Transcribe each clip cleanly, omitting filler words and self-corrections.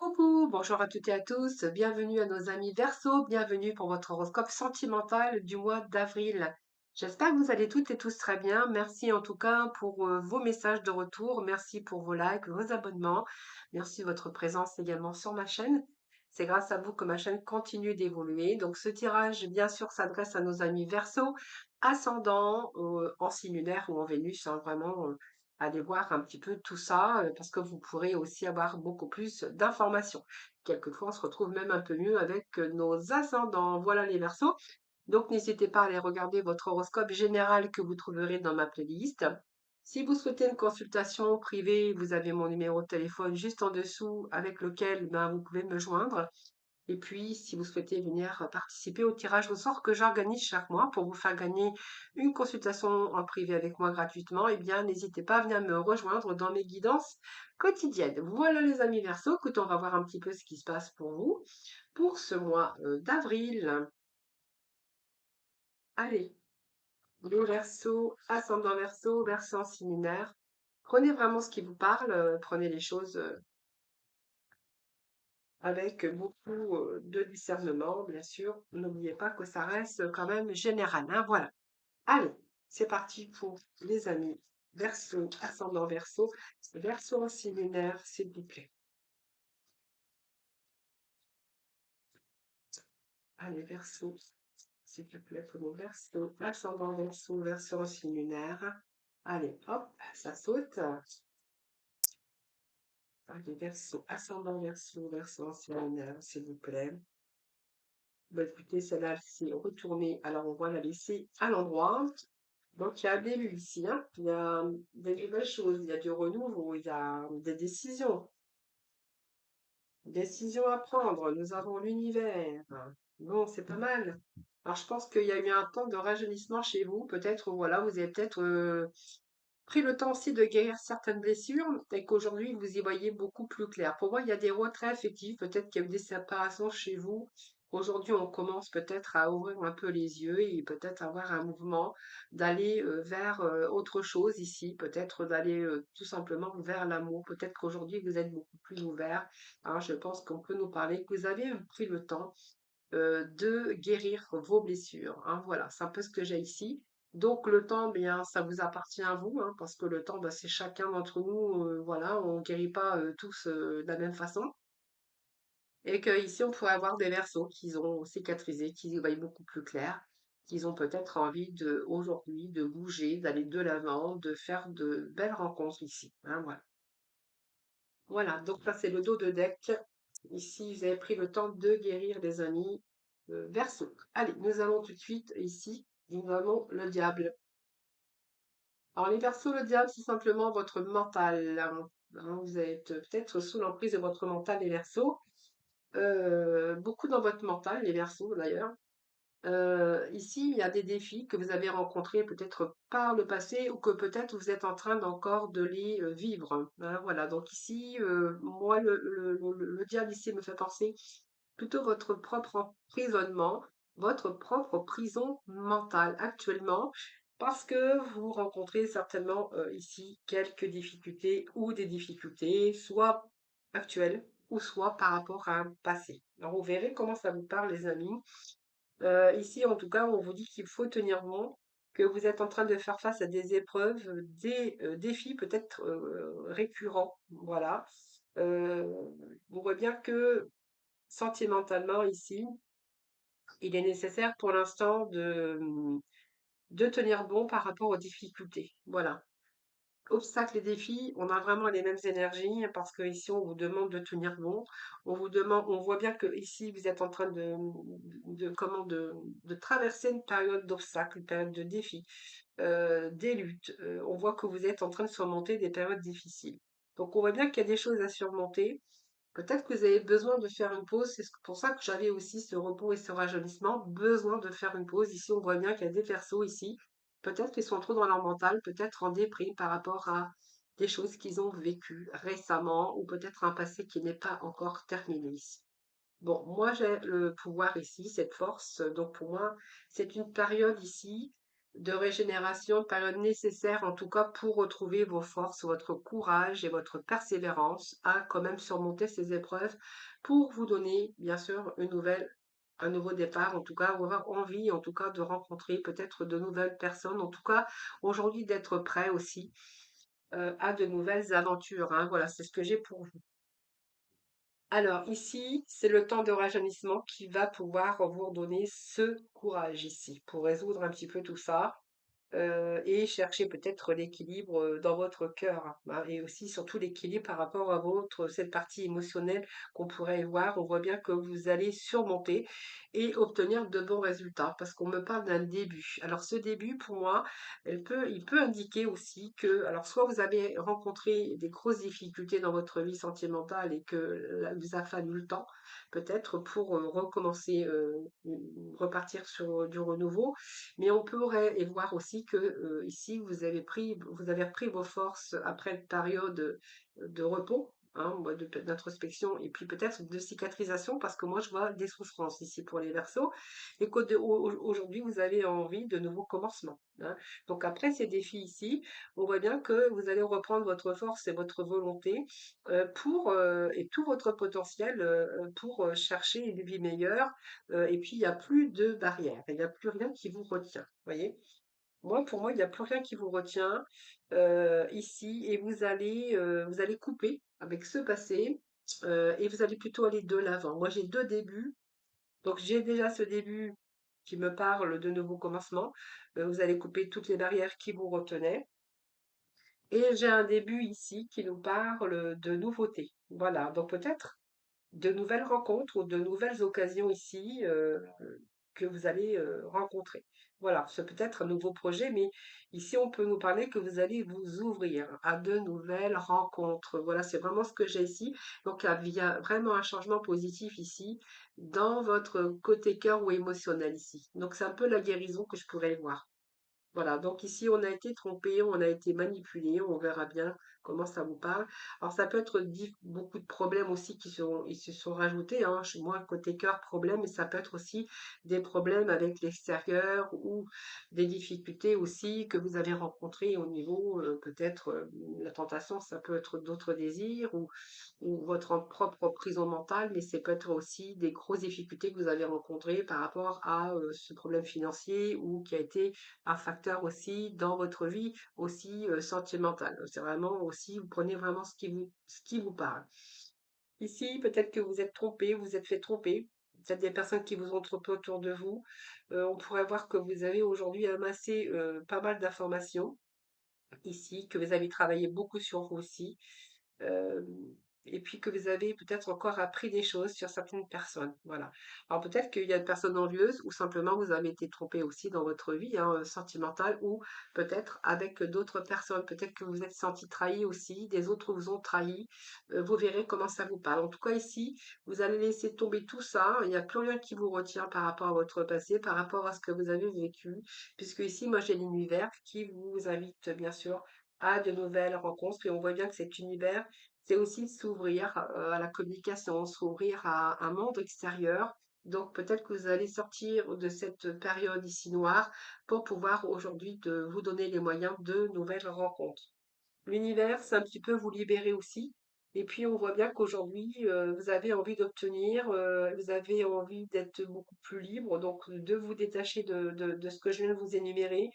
Coucou, bonjour à toutes et à tous, bienvenue à nos amis Verseau, bienvenue pour votre horoscope sentimental du mois d'avril. J'espère que vous allez toutes et tous très bien. Merci en tout cas pour vos messages de retour, merci pour vos likes, vos abonnements, merci de votre présence également sur ma chaîne. C'est grâce à vous que ma chaîne continue d'évoluer. Donc ce tirage, bien sûr, s'adresse à nos amis Verseau, ascendant en signe lunaire ou en Vénus, hein, vraiment. Allez voir un petit peu tout ça, parce que vous pourrez aussi avoir beaucoup plus d'informations. Quelquefois, on se retrouve même un peu mieux avec nos ascendants. Voilà les Verseaux. Donc, n'hésitez pas à aller regarder votre horoscope général que vous trouverez dans ma playlist. Si vous souhaitez une consultation privée, vous avez mon numéro de téléphone juste en dessous avec lequel vous pouvez me joindre. Et puis, si vous souhaitez venir participer au tirage au sort que j'organise chaque mois pour vous faire gagner une consultation en privé avec moi gratuitement, eh bien, n'hésitez pas à venir me rejoindre dans mes guidances quotidiennes. Voilà les amis Verseau, écoute, on va voir un petit peu ce qui se passe pour vous pour ce mois d'avril. Allez, les Verseaux, ascendant Verseau, Verseau signe lunaire. Prenez vraiment ce qui vous parle, prenez les choses avec beaucoup de discernement, bien sûr. N'oubliez pas que ça reste quand même général, hein, voilà. Allez, c'est parti pour les amis. Verseau, ascendant Verseau, Verseau en signe lunaire, s'il vous plaît. Allez, Verseau, s'il te plaît, pour mon Verseau, ascendant Verseau, Verseau en signe lunaire. Allez, hop, ça saute. Allez, Verseau, ascendant Verseau, Verseau en signe lunaire, s'il vous plaît. Bah, écoutez, celle-là, c'est retournée. Alors, on va la laisser à l'endroit. Donc, il y a un début ici, hein. Il y a des nouvelles choses, il y a du renouveau, il y a des décisions. Décisions à prendre. Nous avons l'univers. Bon, c'est pas mal. Alors, je pense qu'il y a eu un temps de rajeunissement chez vous. Peut-être, voilà, vous avez peut-être pris le temps aussi de guérir certaines blessures et qu'aujourd'hui, vous y voyez beaucoup plus clair. Pour moi, il y a des retraits effectifs. Peut-être qu'il y a eu des séparations chez vous. Aujourd'hui, on commence peut-être à ouvrir un peu les yeux et peut-être avoir un mouvement d'aller vers autre chose ici, peut-être d'aller tout simplement vers l'amour. Peut-être qu'aujourd'hui, vous êtes beaucoup plus ouvert. Hein, je pense qu'on peut nous parler que vous avez pris le temps de guérir vos blessures. Hein, voilà, c'est un peu ce que j'ai ici. Donc le temps, bien, ça vous appartient à vous, hein, parce que le temps, c'est chacun d'entre nous. Voilà, on guérit pas tous de la même façon. Et que ici, on pourrait avoir des versos qui ont cicatrisé, qui y voient beaucoup plus clair, qui ont peut-être envie de aujourd'hui de bouger, d'aller de l'avant, de faire de belles rencontres ici. Hein, voilà. Voilà, donc ça c'est le dos de deck. Ici, vous avez pris le temps de guérir les amis Verseau. Allez, nous allons tout de suite ici. Nous avons le diable. Alors les Verseaux, le diable, c'est simplement votre mental. Hein, vous êtes peut-être sous l'emprise de votre mental, les Verseaux. Beaucoup dans votre mental, les Verseaux d'ailleurs. Ici, il y a des défis que vous avez rencontrés peut-être par le passé ou que peut-être vous êtes en train d'encore de les vivre. Hein, voilà, donc ici, moi, le diable ici me fait penser plutôt votre propre emprisonnement, votre propre prison mentale actuellement, parce que vous rencontrez certainement ici quelques difficultés ou des difficultés, soit actuelles ou soit par rapport à un passé. Alors, vous verrez comment ça vous parle, les amis. Ici, en tout cas, on vous dit qu'il faut tenir bon, que vous êtes en train de faire face à des épreuves, des défis peut-être récurrents. Voilà. Euh, on voit bien que sentimentalement, ici, il est nécessaire pour l'instant de tenir bon par rapport aux difficultés. Voilà. Obstacles et défis, on a vraiment les mêmes énergies parce que ici on vous demande de tenir bon. On vous demande, on voit bien que ici vous êtes en train de traverser une période d'obstacles, une période de défis, des luttes. On voit que vous êtes en train de surmonter des périodes difficiles. Donc on voit bien qu'il y a des choses à surmonter. Peut-être que vous avez besoin de faire une pause. C'est pour ça que j'avais aussi ce repos et ce rajeunissement, besoin de faire une pause. Ici, on voit bien qu'il y a des persos ici. Peut-être qu'ils sont trop dans leur mental, peut-être en déprime par rapport à des choses qu'ils ont vécues récemment ou peut-être un passé qui n'est pas encore terminé ici. Bon, moi j'ai le pouvoir ici, cette force. Donc pour moi, c'est une période ici. de régénération, de période nécessaire en tout cas pour retrouver vos forces, votre courage et votre persévérance à quand même surmonter ces épreuves pour vous donner bien sûr un nouveau départ, en tout cas avoir envie en tout cas de rencontrer peut-être de nouvelles personnes, en tout cas aujourd'hui d'être prêt aussi à de nouvelles aventures, hein. Voilà, c'est ce que j'ai pour vous. Alors ici, c'est le temps de rajeunissement qui va pouvoir vous redonner ce courage ici pour résoudre un petit peu tout ça et chercher peut-être l'équilibre, dans votre cœur, hein, et aussi surtout l'équilibre par rapport à votre cette partie émotionnelle qu'on pourrait voir. On voit bien que vous allez surmonter et obtenir de bons résultats parce qu'on me parle d'un début. Alors ce début pour moi, il peut indiquer aussi que alors soit vous avez rencontré des grosses difficultés dans votre vie sentimentale et que là, il vous a fallu le temps peut-être pour, recommencer, repartir sur du renouveau, mais on pourrait et voir aussi que ici, vous avez repris vos forces après une période de repos, hein, d'introspection et puis peut-être de cicatrisation, parce que moi, je vois des souffrances ici pour les Verseaux, et qu'aujourd'hui, vous avez envie de nouveaux commencements, hein. Donc après ces défis ici, on voit bien que vous allez reprendre votre force et votre volonté et tout votre potentiel pour chercher une vie meilleure et puis, il n'y a plus de barrière, il n'y a plus rien qui vous retient, voyez? Moi, pour moi, il n'y a plus rien qui vous retient ici et vous allez couper avec ce passé et vous allez plutôt aller de l'avant. Moi, j'ai 2 débuts, donc j'ai déjà ce début qui me parle de nouveaux commencements. Vous allez couper toutes les barrières qui vous retenaient et j'ai un début ici qui nous parle de nouveautés. Voilà, donc peut-être de nouvelles rencontres ou de nouvelles occasions ici que vous allez rencontrer. Voilà, c'est peut-être un nouveau projet, mais ici on peut nous parler que vous allez vous ouvrir à de nouvelles rencontres. Voilà, c'est vraiment ce que j'ai ici. Donc il y a vraiment un changement positif ici dans votre côté cœur ou émotionnel ici. Donc c'est un peu la guérison que je pourrais voir. Voilà, donc ici on a été trompé, on a été manipulé, on verra bien comment ça vous parle. Alors ça peut être beaucoup de problèmes aussi ils se sont rajoutés, hein. Chez moi, côté cœur, problème, mais ça peut être aussi des problèmes avec l'extérieur ou des difficultés aussi que vous avez rencontrées au niveau peut-être la tentation, ça peut être d'autres désirs ou votre propre prison mentale, mais c'est peut-être aussi des grosses difficultés que vous avez rencontrées par rapport à ce problème financier ou qui a été un facteur aussi dans votre vie aussi sentimentale. C'est vraiment aussi, vous prenez vraiment ce qui vous parle. Ici, peut-être que vous êtes trompé, vous êtes fait tromper. Peut-être des personnes qui vous ont trompé autour de vous. On pourrait voir que vous avez aujourd'hui amassé pas mal d'informations ici, que vous avez travaillé beaucoup sur vous aussi. Hem et puis que vous avez peut-être encore appris des choses sur certaines personnes, voilà. Alors peut-être qu'il y a une personne envieuse ou simplement vous avez été trompé aussi dans votre vie, hein, sentimentale ou peut-être avec d'autres personnes. Peut-être que vous vous êtes senti trahi aussi, des autres vous ont trahi. Vous verrez comment ça vous parle. En tout cas ici, vous allez laisser tomber tout ça. Il n'y a plus rien qui vous retient par rapport à votre passé, par rapport à ce que vous avez vécu, puisque ici, moi j'ai l'univers qui vous invite bien sûr à de nouvelles rencontres et on voit bien que cet univers c'est aussi s'ouvrir à la communication, s'ouvrir à un monde extérieur. Donc peut-être que vous allez sortir de cette période ici noire pour pouvoir aujourd'hui vous donner les moyens de nouvelles rencontres. L'univers, c'est un petit peu vous libérer aussi. Et puis on voit bien qu'aujourd'hui, vous avez envie d'obtenir, vous avez envie d'être beaucoup plus libre, donc de vous détacher de ce que je viens de vous énumérer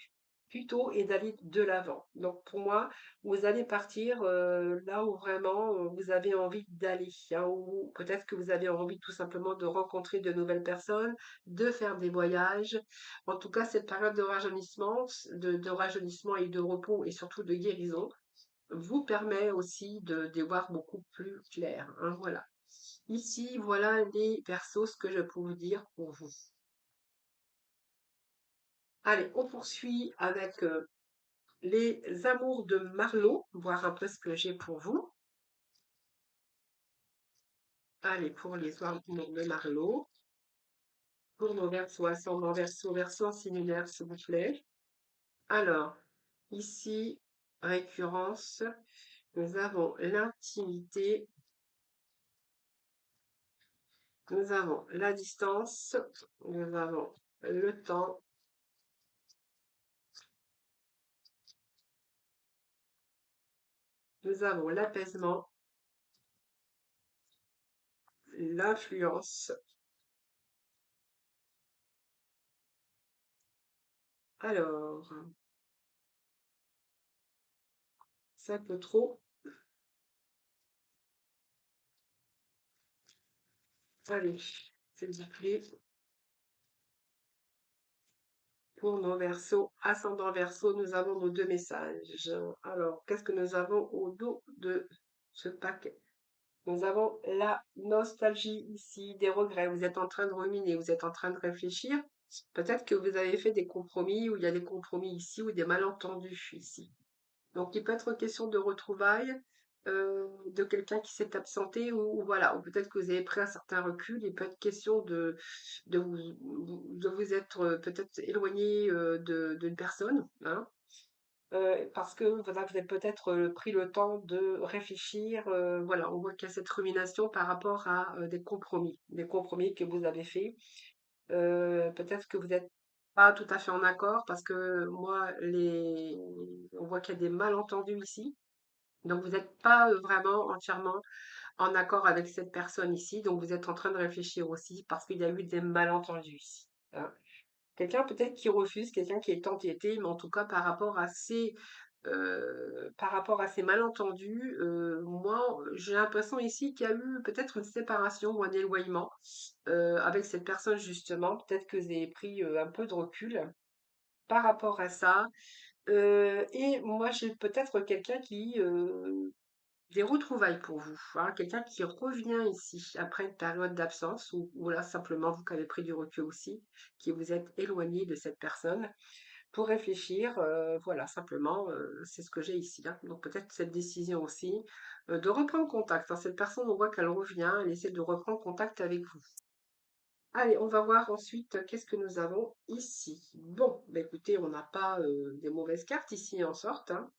plutôt et d'aller de l'avant. Donc pour moi, vous allez partir là où vraiment vous avez envie d'aller, hein, ou peut-être que vous avez envie tout simplement de rencontrer de nouvelles personnes, de faire des voyages. En tout cas, cette période de rajeunissement, de rajeunissement et de repos et surtout de guérison vous permet aussi de voir beaucoup plus clair, hein, voilà. Ici, voilà les persos, ce que je peux vous dire pour vous. Allez, on poursuit avec les amours de Marlowe, voir un peu ce que j'ai pour vous. Allez, pour les amours de Marlowe, pour nos versos, ascendant verso, signe lunaire, s'il vous plaît. Alors, ici, récurrence, nous avons l'intimité, nous avons la distance, nous avons le temps, Nous avons l'apaisement, l'influence. Alors, ça peut trop. Allez, c'est du plaît. Pour nos versos, ascendant verso, nous avons nos deux messages. Alors, qu'est-ce que nous avons au dos de ce paquet? Nous avons la nostalgie ici, des regrets. Vous êtes en train de ruminer, vous êtes en train de réfléchir. Peut-être que vous avez fait des compromis, ou il y a des compromis ici, ou des malentendus ici. Donc, il peut être question de retrouvailles, de quelqu'un qui s'est absenté, ou voilà, ou peut-être que vous avez pris un certain recul. Il peut être question de vous être peut-être éloigné d'une personne, hein, parce que voilà, vous avez peut-être pris le temps de réfléchir. Voilà, on voit qu'il y a cette rumination par rapport à des compromis que vous avez faits. Peut-être que vous n'êtes pas tout à fait en accord parce que moi, on voit qu'il y a des malentendus ici. Donc, vous n'êtes pas vraiment entièrement en accord avec cette personne ici. Donc, vous êtes en train de réfléchir aussi parce qu'il y a eu des malentendus ici, hein. Quelqu'un peut-être qui refuse, quelqu'un qui est entêté, mais en tout cas par rapport à ces malentendus, moi j'ai l'impression ici qu'il y a eu peut-être une séparation ou un éloignement avec cette personne justement. Peut-être que vous avez pris un peu de recul par rapport à ça. Et moi j'ai peut-être quelqu'un qui des retrouvailles pour vous, hein, quelqu'un qui revient ici après une période d'absence ou là simplement vous qui avez pris du recul aussi, qui vous êtes éloigné de cette personne pour réfléchir. Voilà, simplement, c'est ce que j'ai ici, hein. Donc peut-être cette décision aussi de reprendre contact, hein. Cette personne, on voit qu'elle revient, elle essaie de reprendre contact avec vous. Allez, on va voir ensuite qu'est-ce que nous avons ici. Bon, bah écoutez, on n'a pas des mauvaises cartes ici en sorte, hein.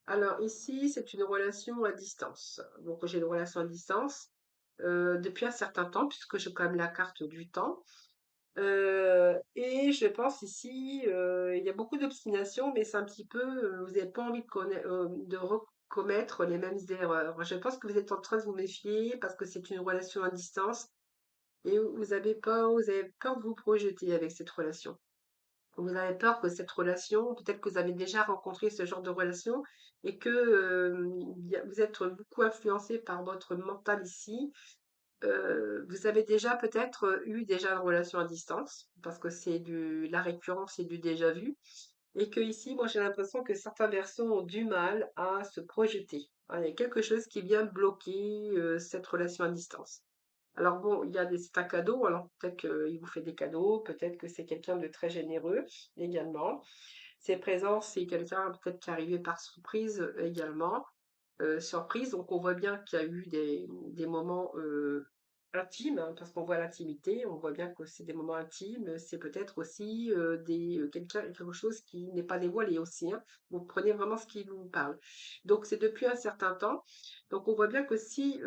Alors ici, c'est une relation à distance. Donc j'ai une relation à distance depuis un certain temps, puisque j'ai quand même la carte du temps. Et je pense ici, il y a beaucoup d'obstination, mais c'est un petit peu, vous n'avez pas envie de recommettre les mêmes erreurs. Je pense que vous êtes en train de vous méfier parce que c'est une relation à distance et vous avez peur de vous projeter avec cette relation. Vous avez peur que cette relation, peut-être que vous avez déjà rencontré ce genre de relation et que vous êtes beaucoup influencé par votre mental ici. Vous avez déjà peut-être eu déjà une relation à distance parce que c'est la récurrence et du déjà vu. Et que ici, moi j'ai l'impression que certains versos ont du mal à se projeter, hein. Il y a quelque chose qui vient bloquer cette relation à distance. Alors bon, c'est un cadeau, alors peut-être qu'il vous fait des cadeaux, peut-être que c'est quelqu'un de très généreux également. Ses présences, c'est quelqu'un peut-être qui est arrivé par surprise également. Surprise, donc on voit bien qu'il y a eu des moments intimes, hein, parce qu'on voit l'intimité, on voit bien que c'est des moments intimes, c'est peut-être aussi quelque chose qui n'est pas dévoilé aussi, hein. Vous prenez vraiment ce qui vous parle. Donc c'est depuis un certain temps. Donc on voit bien que si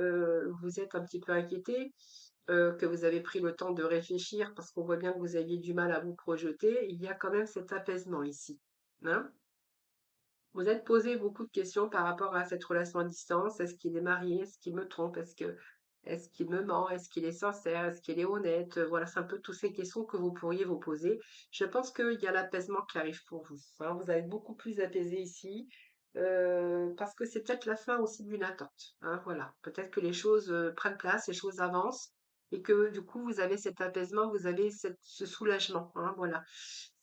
vous êtes un petit peu inquiété, que vous avez pris le temps de réfléchir parce qu'on voit bien que vous aviez du mal à vous projeter, il y a quand même cet apaisement ici, hein. Vous êtes posé beaucoup de questions par rapport à cette relation à distance. Est-ce qu'il est marié? Est-ce qu'il me trompe? Est-ce qu'il me ment? Est-ce qu'il est sincère? Est-ce qu'il est honnête? Voilà, c'est un peu toutes ces questions que vous pourriez vous poser. Je pense qu'il y a l'apaisement qui arrive pour vous, hein. Vous allez être beaucoup plus apaisé ici. Parce que c'est peut-être la fin aussi d'une attente, hein, voilà. Peut-être que les choses prennent place, les choses avancent, et que du coup vous avez cet apaisement, vous avez ce soulagement, hein, voilà.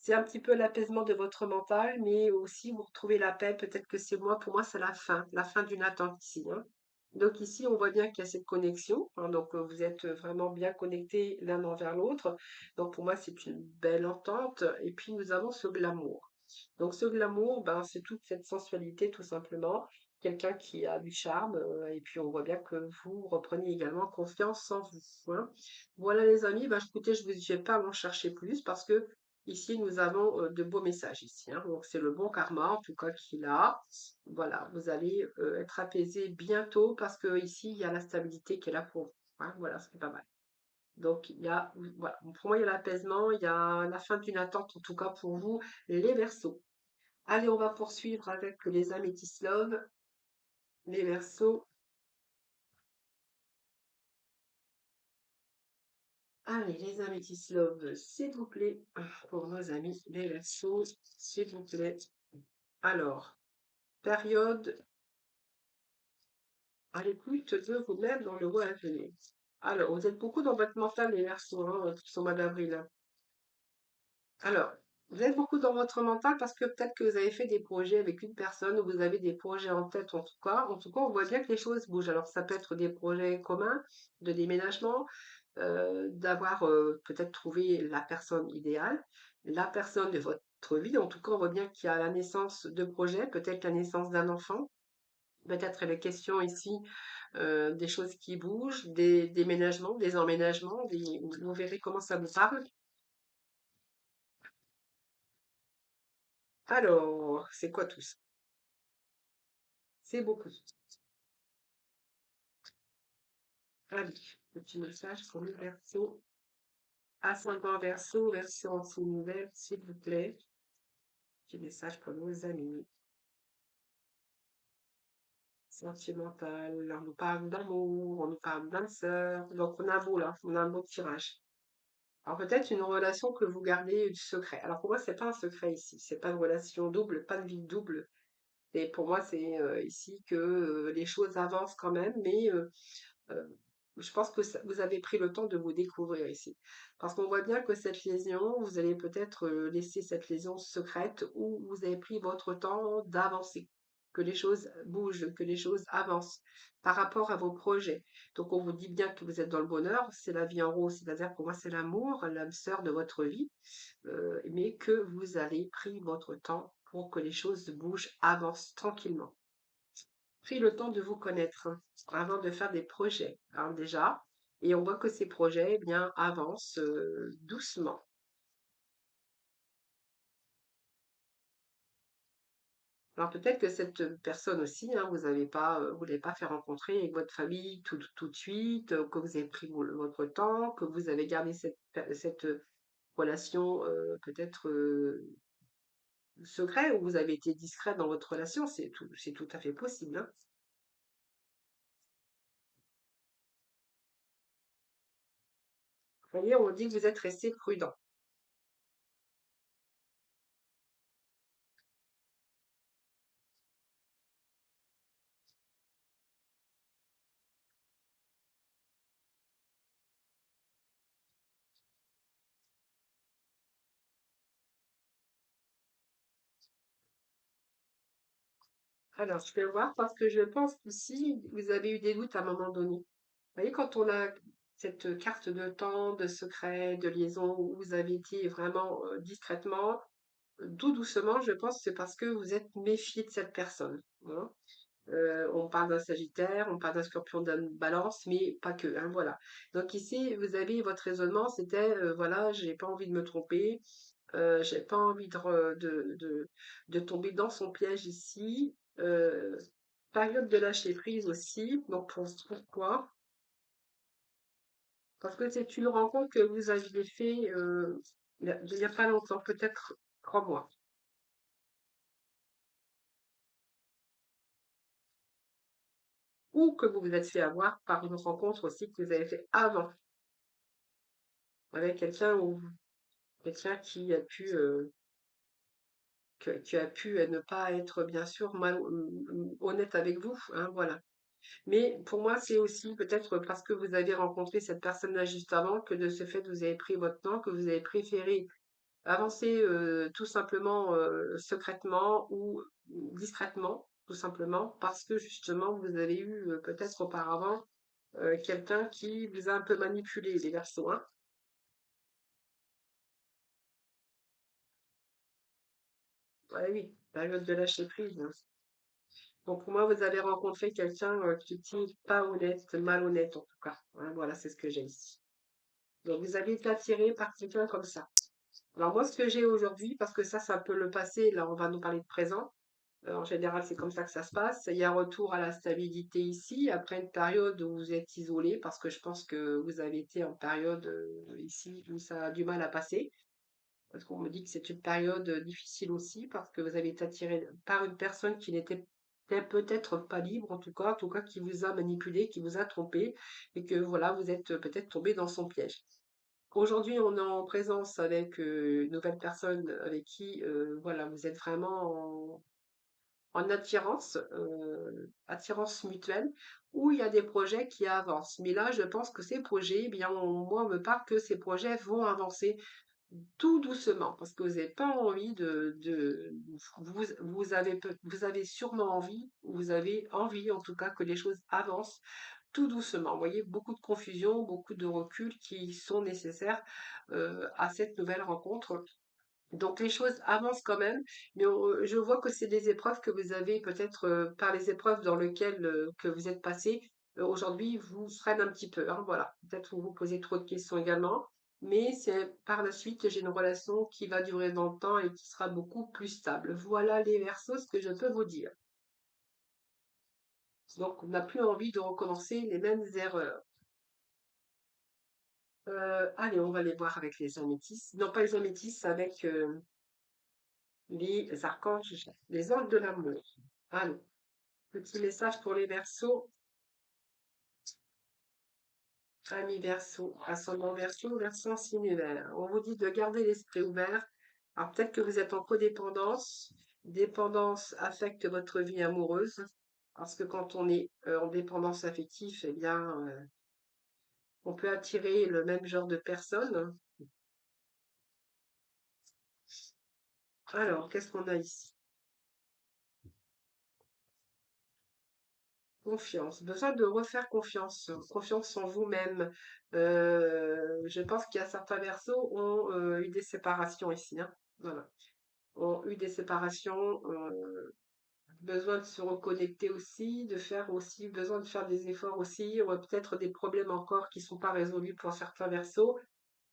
C'est un petit peu l'apaisement de votre mental, mais aussi vous retrouvez la paix. Peut-être que c'est moi, pour moi, c'est la fin d'une attente ici, hein. Donc ici, on voit bien qu'il y a cette connexion, hein, donc vous êtes vraiment bien connectés l'un envers l'autre. Donc pour moi, c'est une belle entente. Et puis nous avons ce glamour. Donc ce glamour, ben, c'est toute cette sensualité tout simplement. Quelqu'un qui a du charme, et puis on voit bien que vous reprenez également confiance en vous, hein. Voilà les amis, ben, écoutez, je vais pas en chercher plus parce que ici nous avons de beaux messages ici, hein. Donc c'est le bon karma en tout cas qu'il a. Voilà, vous allez être apaisé bientôt parce que ici il y a la stabilité qui est là pour vous, hein. Voilà, c'est pas mal. Donc voilà, pour moi il y a l'apaisement, il y a la fin d'une attente en tout cas pour vous, les Verseaux. Allez, on va poursuivre avec les améthystes love. les Verseaux. Allez, les amis qui se love, s'il vous plaît, pour nos amis les Verseaux, s'il vous plaît. Alors, période à l'écoute de vous-même dans le mois à venir. Alors, vous êtes beaucoup dans votre mental, les Verseaux, hein, ce mois d'avril, hein. Alors, vous êtes beaucoup dans votre mental parce que peut-être que vous avez fait des projets avec une personne ou vous avez des projets en tête en tout cas. En tout cas, on voit bien que les choses bougent. Alors, ça peut être des projets communs de déménagement, d'avoir peut-être trouvé la personne idéale, la personne de votre vie. En tout cas, on voit bien qu'il y a la naissance de projets, peut-être la naissance d'un enfant. Peut-être les questions ici, des choses qui bougent, des déménagements, des emménagements, vous verrez comment ça vous parle. Alors, c'est quoi tout ça? C'est beaucoup. Allez, petit message pour le verso. Ascendant verso, version en signe nouvelle, s'il vous plaît. Petit message pour nos amis. Sentimental, on nous parle d'amour, on nous parle d'âme sœur. Donc, on a un beau là, on a un beau tirage. Alors, peut-être une relation que vous gardez du secret. Alors, pour moi, c'est pas un secret ici. C'est pas une relation double, pas de vie double. Et pour moi, c'est ici que les choses avancent quand même, mais Heu, je pense que vous avez pris le temps de vous découvrir ici. Parce qu'on voit bien que cette lésion, vous allez peut-être, laisser cette lésion secrète ou vous avez pris votre temps d'avancer, que les choses bougent, que les choses avancent par rapport à vos projets. Donc on vous dit bien que vous êtes dans le bonheur, c'est la vie en rose, c'est-à-dire pour moi c'est l'amour, l'âme sœur de votre vie, mais que vous avez pris votre temps pour que les choses bougent, avancent tranquillement. Pris le temps de vous connaître avant de faire des projets, hein, déjà. Et on voit que ces projets, eh bien, avancent doucement. Alors peut-être que cette personne aussi, hein, vous l'avez pas fait rencontrer avec votre famille tout de suite, que vous avez pris votre temps, que vous avez gardé cette relation peut-être secret, ou vous avez été discret dans votre relation, c'est tout à fait possible, hein. Vous voyez, on dit que vous êtes resté prudent. Alors, je vais voir parce que je pense qu'ici, vous avez eu des doutes à un moment donné. Vous voyez, quand on a cette carte de temps, de secret, de liaison, où vous avez été vraiment discrètement, tout doucement, je pense que c'est parce que vous êtes méfié de cette personne, hein. On parle d'un Sagittaire, on parle d'un Scorpion, d'une Balance, mais pas que, hein, voilà. Donc ici, vous avez votre raisonnement, c'était, voilà, j'ai pas envie de me tromper, j'ai pas envie de tomber dans son piège ici. Période de lâcher prise aussi. Donc pourquoi? Parce que c'est une rencontre que vous aviez fait il y a pas longtemps, peut-être 3 mois. Ou que vous vous êtes fait avoir par une rencontre aussi que vous avez fait avant avec quelqu'un qui a pu qui a pu ne pas être bien sûr honnête avec vous, hein, voilà. Mais pour moi, c'est aussi peut-être parce que vous avez rencontré cette personne-là juste avant que de ce fait, vous avez pris votre temps, que vous avez préféré avancer tout simplement secrètement ou discrètement, tout simplement, parce que justement, vous avez eu peut-être auparavant quelqu'un qui vous a un peu manipulé, les versos, hein. Ouais, oui, période de lâcher prise, hein. Donc pour moi, vous avez rencontré quelqu'un qui n'était pas honnête, malhonnête en tout cas, hein, voilà, c'est ce que j'ai ici. Donc vous avez été attiré par quelqu'un comme ça. Alors moi, ce que j'ai aujourd'hui, parce que ça, c'est un peu le passé, là, on va nous parler de présent. En général, c'est comme ça que ça se passe. Il y a un retour à la stabilité ici, après une période où vous êtes isolé, parce que je pense que vous avez été en période ici où ça a du mal à passer. Parce qu'on me dit que c'est une période difficile aussi, parce que vous avez été attiré par une personne qui n'était n'est peut-être pas libre, en tout cas qui vous a manipulé, qui vous a trompé, et que voilà, vous êtes peut-être tombé dans son piège. Aujourd'hui, on est en présence avec une nouvelle personne avec qui voilà, vous êtes vraiment en attirance, attirance mutuelle, où il y a des projets qui avancent. Mais là, je pense que ces projets, eh bien, moi, on me parle que ces projets vont avancer tout doucement, parce que vous n'avez pas envie vous avez sûrement envie, vous avez envie en tout cas que les choses avancent tout doucement. Vous voyez, beaucoup de confusion, beaucoup de recul qui sont nécessaires à cette nouvelle rencontre. Donc les choses avancent quand même, mais je vois que c'est des épreuves que vous avez peut-être par les épreuves dans lesquelles que vous êtes passé aujourd'hui vous freinent un petit peu, hein, voilà. Peut-être vous vous posez trop de questions également, mais c'est par la suite j'ai une relation qui va durer dans le temps et qui sera beaucoup plus stable. Voilà les Verseaux, ce que je peux vous dire. Donc on n'a plus envie de recommencer les mêmes erreurs. Allez, on va les voir avec les améthystes. Non, pas les améthystes, avec les archanges, les anges de l'amour. Allez. Petit message pour les Verseaux, amis Verseaux, ascendant Verseau, Verseau signe univers. On vous dit de garder l'esprit ouvert. Alors peut-être que vous êtes en codépendance. Dépendance affecte votre vie amoureuse. Parce que quand on est en dépendance affective, eh bien, on peut attirer le même genre de personnes. Alors, qu'est-ce qu'on a ici? Confiance, besoin de refaire confiance, confiance en vous-même. Je pense qu'il y a certains versos ont eu des séparations ici, hein. Voilà, ont eu des séparations, besoin de se reconnecter aussi, de faire aussi, besoin de faire des efforts aussi, ou peut-être des problèmes encore qui sont pas résolus pour certains versos.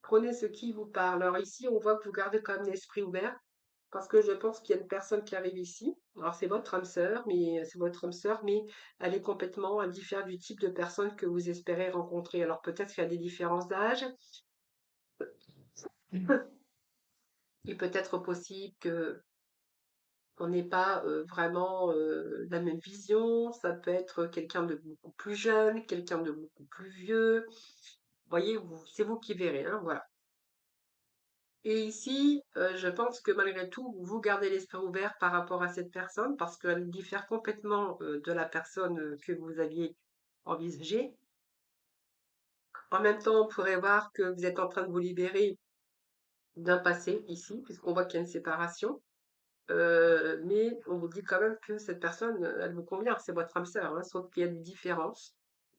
Prenez ce qui vous parle. Alors ici, on voit que vous gardez quand même l'esprit ouvert. Parce que je pense qu'il y a une personne qui arrive ici. Alors c'est votre âme sœur, mais c'est votre âme sœur, mais elle est complètement différente du type de personne que vous espérez rencontrer. Alors peut-être qu'il y a des différences d'âge. Il peut être possible que on n'ait pas vraiment la même vision. Ça peut être quelqu'un de beaucoup plus jeune, quelqu'un de beaucoup plus vieux. Vous voyez, c'est vous qui verrez, hein, voilà. Et ici, je pense que malgré tout, vous gardez l'esprit ouvert par rapport à cette personne parce qu'elle diffère complètement de la personne que vous aviez envisagée. En même temps, on pourrait voir que vous êtes en train de vous libérer d'un passé ici, puisqu'on voit qu'il y a une séparation. Mais on vous dit quand même que cette personne, elle vous convient, c'est votre âme sœur, hein, sauf qu'il y a des différences.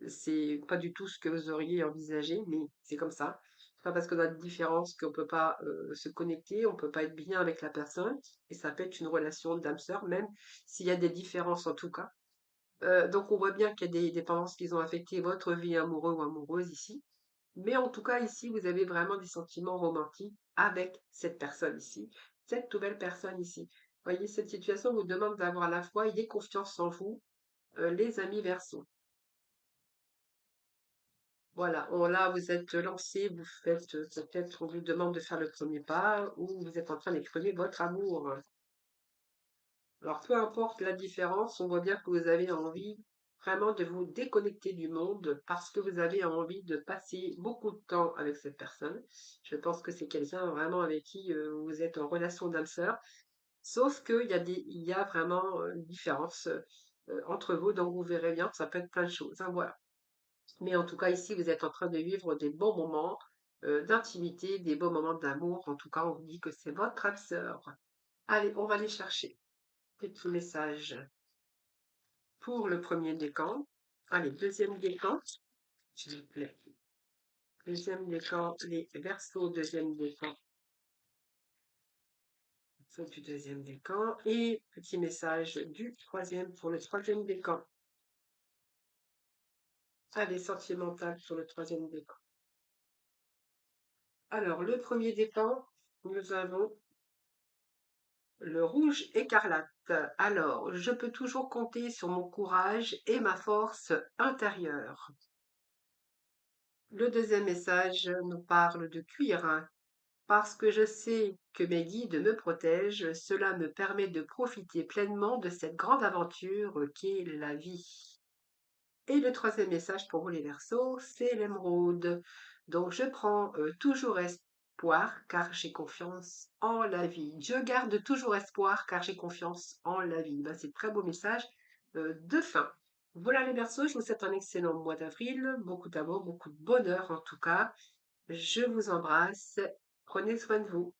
C'est pas du tout ce que vous auriez envisagé, mais c'est comme ça. C'est pas parce qu'on a des différences qu'on peut pas se connecter, on peut pas être bien avec la personne, et ça peut être une relation d'âme sœur, même s'il y a des différences en tout cas. Donc on voit bien qu'il y a des dépendances qui ont affecté votre vie amoureux ou amoureuse ici. Mais en tout cas, ici, vous avez vraiment des sentiments romantiques avec cette personne ici, cette nouvelle personne ici. Voyez, cette situation vous demande d'avoir la foi et confiance en vous, les amis Verseaux. Voilà, là, vous êtes lancé, vous faites, peut-être, on vous demande de faire le premier pas, ou vous êtes en train d'exprimer votre amour. Alors, peu importe la différence, on voit bien que vous avez envie vraiment de vous déconnecter du monde parce que vous avez envie de passer beaucoup de temps avec cette personne. Je pense que c'est quelqu'un vraiment avec qui vous êtes en relation d'âme sœur. Sauf il y a vraiment une différence entre vous, donc vous verrez bien que ça peut être plein de choses, hein, voilà. Mais en tout cas, ici, vous êtes en train de vivre des bons moments d'intimité, des beaux moments d'amour. En tout cas, on vous dit que c'est votre âme sœur. Allez, on va les chercher. Petit message pour le premier décan. Allez, deuxième décan, s'il vous plaît. Deuxième décan, les Verseaux, deuxième décan, du deuxième décan. Et petit message du troisième pour le troisième décan. Allez, sentimental sur le troisième décan. Alors, le premier décan, nous avons le rouge écarlate. Alors, je peux toujours compter sur mon courage et ma force intérieure. Le deuxième message nous parle de cuir, hein. Parce que je sais que mes guides me protègent, cela me permet de profiter pleinement de cette grande aventure qu'est la vie. Et le troisième message pour vous les Verseaux, c'est l'émeraude. Donc je prends toujours espoir car j'ai confiance en la vie. Je garde toujours espoir car j'ai confiance en la vie. Ben, c'est un très beau message de fin. Voilà les Verseaux, je vous souhaite un excellent mois d'avril, beaucoup d'amour, beaucoup de bonheur en tout cas. Je vous embrasse, prenez soin de vous.